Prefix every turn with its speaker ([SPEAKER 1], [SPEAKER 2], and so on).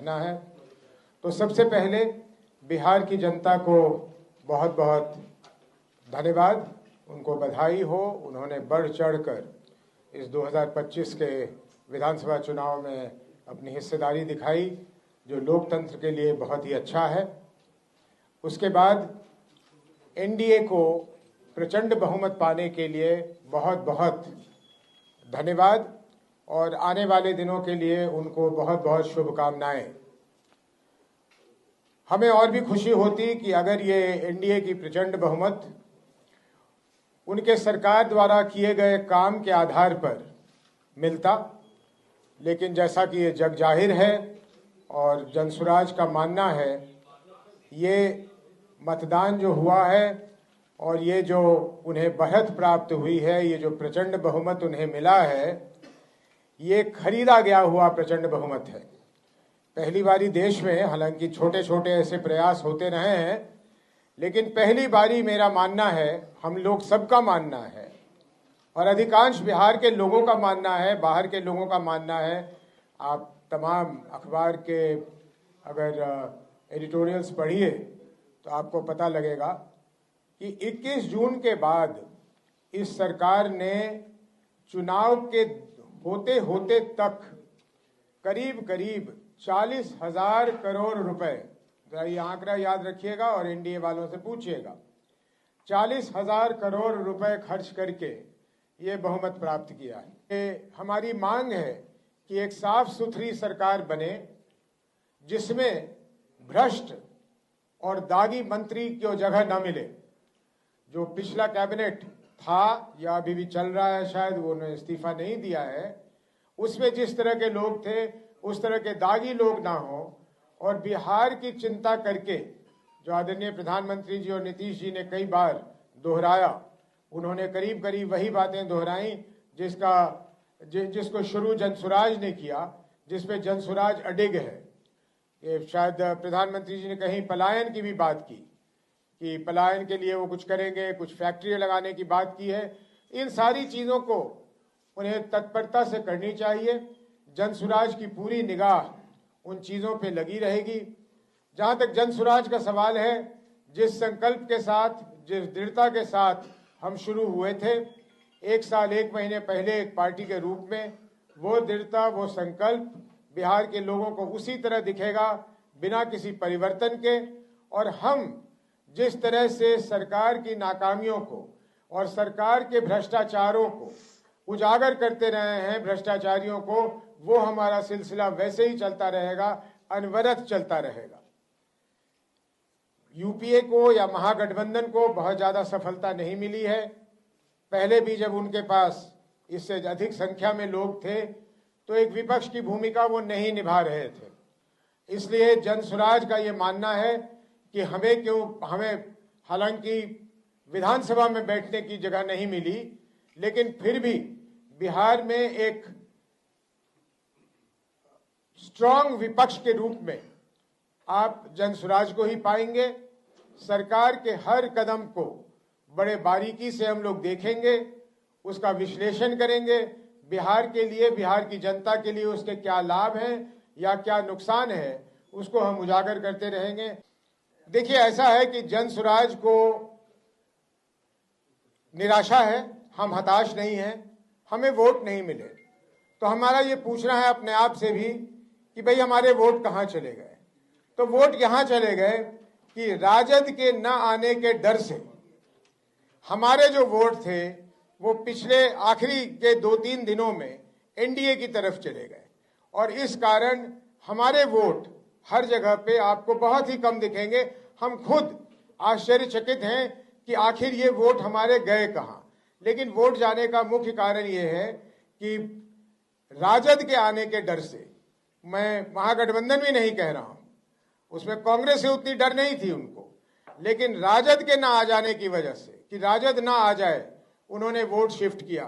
[SPEAKER 1] कहना है। तो सबसे पहले बिहार की जनता को बहुत बहुत धन्यवाद, उनको बधाई हो। उन्होंने बढ़ चढ़कर इस 2025 के विधानसभा चुनाव में अपनी हिस्सेदारी दिखाई, जो लोकतंत्र के लिए बहुत ही अच्छा है। उसके बाद एनडीए को प्रचंड बहुमत पाने के लिए बहुत बहुत धन्यवाद और आने वाले दिनों के लिए उनको बहुत बहुत शुभकामनाएं। हमें और भी खुशी होती कि अगर ये एनडीए की प्रचंड बहुमत उनके सरकार द्वारा किए गए काम के आधार पर मिलता, लेकिन जैसा कि ये जग जाहिर है और जनसुराज का मानना है, ये मतदान जो हुआ है और ये जो उन्हें बढ़त प्राप्त हुई है, ये जो प्रचंड बहुमत उन्हें मिला है, ये खरीदा गया हुआ प्रचंड बहुमत है। पहली बारी देश में, हालांकि छोटे छोटे ऐसे प्रयास होते रहे हैं, लेकिन पहली बारी मेरा मानना है, हम लोग सबका मानना है और अधिकांश बिहार के लोगों का मानना है, बाहर के लोगों का मानना है। आप तमाम अखबार के अगर एडिटोरियल्स पढ़िए तो आपको पता लगेगा कि 21 जून के बाद इस सरकार ने चुनाव के होते होते तक करीब करीब 40,000 करोड़ रुपए, ये आंकड़ा याद रखिएगा और एनडीए वालों से पूछिएगा, 40,000 करोड़ रुपए खर्च करके ये बहुमत प्राप्त किया है। ये हमारी मांग है कि एक साफ सुथरी सरकार बने जिसमें भ्रष्ट और दागी मंत्री की जगह न मिले। जो पिछला कैबिनेट था या अभी भी चल रहा है, शायद वो उन्होंने इस्तीफा नहीं दिया है, उसमें जिस तरह के लोग थे उस तरह के दागी लोग ना हो और बिहार की चिंता करके, जो आदरणीय प्रधानमंत्री जी और नीतीश जी ने कई बार दोहराया, उन्होंने करीब करीब वही बातें दोहराई जिसको शुरू जनसुराज ने किया, जिसपे जनसुराज अडिग है। ये शायद प्रधानमंत्री जी ने कहीं पलायन की भी बात की कि पलायन के लिए वो कुछ करेंगे, कुछ फैक्ट्रियां लगाने की बात की है। इन सारी चीज़ों को उन्हें तत्परता से करनी चाहिए। जनसुराज की पूरी निगाह उन चीज़ों पे लगी रहेगी। जहाँ तक जनसुराज का सवाल है, जिस संकल्प के साथ, जिस दृढ़ता के साथ हम शुरू हुए थे 1 साल 1 महीने पहले एक पार्टी के रूप में, वो दृढ़ता, वो संकल्प बिहार के लोगों को उसी तरह दिखेगा, बिना किसी परिवर्तन के। और हम जिस तरह से सरकार की नाकामियों को और सरकार के भ्रष्टाचारों को उजागर करते रहे हैं, भ्रष्टाचारियों को, वो हमारा सिलसिला वैसे ही चलता रहेगा, अनवरत चलता रहेगा। यूपीए को या महागठबंधन को बहुत ज्यादा सफलता नहीं मिली है। पहले भी जब उनके पास इससे अधिक संख्या में लोग थे तो एक विपक्ष की भूमिका वो नहीं निभा रहे थे। इसलिए जनसुराज का ये मानना है कि हमें हालांकि विधानसभा में बैठने की जगह नहीं मिली, लेकिन फिर भी बिहार में एक स्ट्रांग विपक्ष के रूप में आप जनसुराज को ही पाएंगे। सरकार के हर कदम को बड़े बारीकी से हम लोग देखेंगे, उसका विश्लेषण करेंगे। बिहार के लिए, बिहार की जनता के लिए उसके क्या लाभ हैं या क्या नुकसान है, उसको हम उजागर करते रहेंगे। देखिए, ऐसा है कि जनसुराज को निराशा है, हम हताश नहीं हैं। हमें वोट नहीं मिले तो हमारा ये पूछना है अपने आप से भी कि भाई हमारे वोट कहाँ चले गए। तो वोट यहाँ चले गए कि राजद के न आने के डर से हमारे जो वोट थे वो पिछले आखिरी के 2-3 दिनों में एनडीए की तरफ चले गए और इस कारण हमारे वोट हर जगह पे आपको बहुत ही कम दिखेंगे। हम खुद आश्चर्यचकित हैं कि आखिर ये वोट हमारे गए कहाँ। लेकिन वोट जाने का मुख्य कारण ये है कि राजद के आने के डर से, मैं महागठबंधन भी नहीं कह रहा हूं, उसमें कांग्रेस से उतनी डर नहीं थी उनको, लेकिन राजद के ना आ जाने की वजह से, कि राजद ना आ जाए, उन्होंने वोट शिफ्ट किया।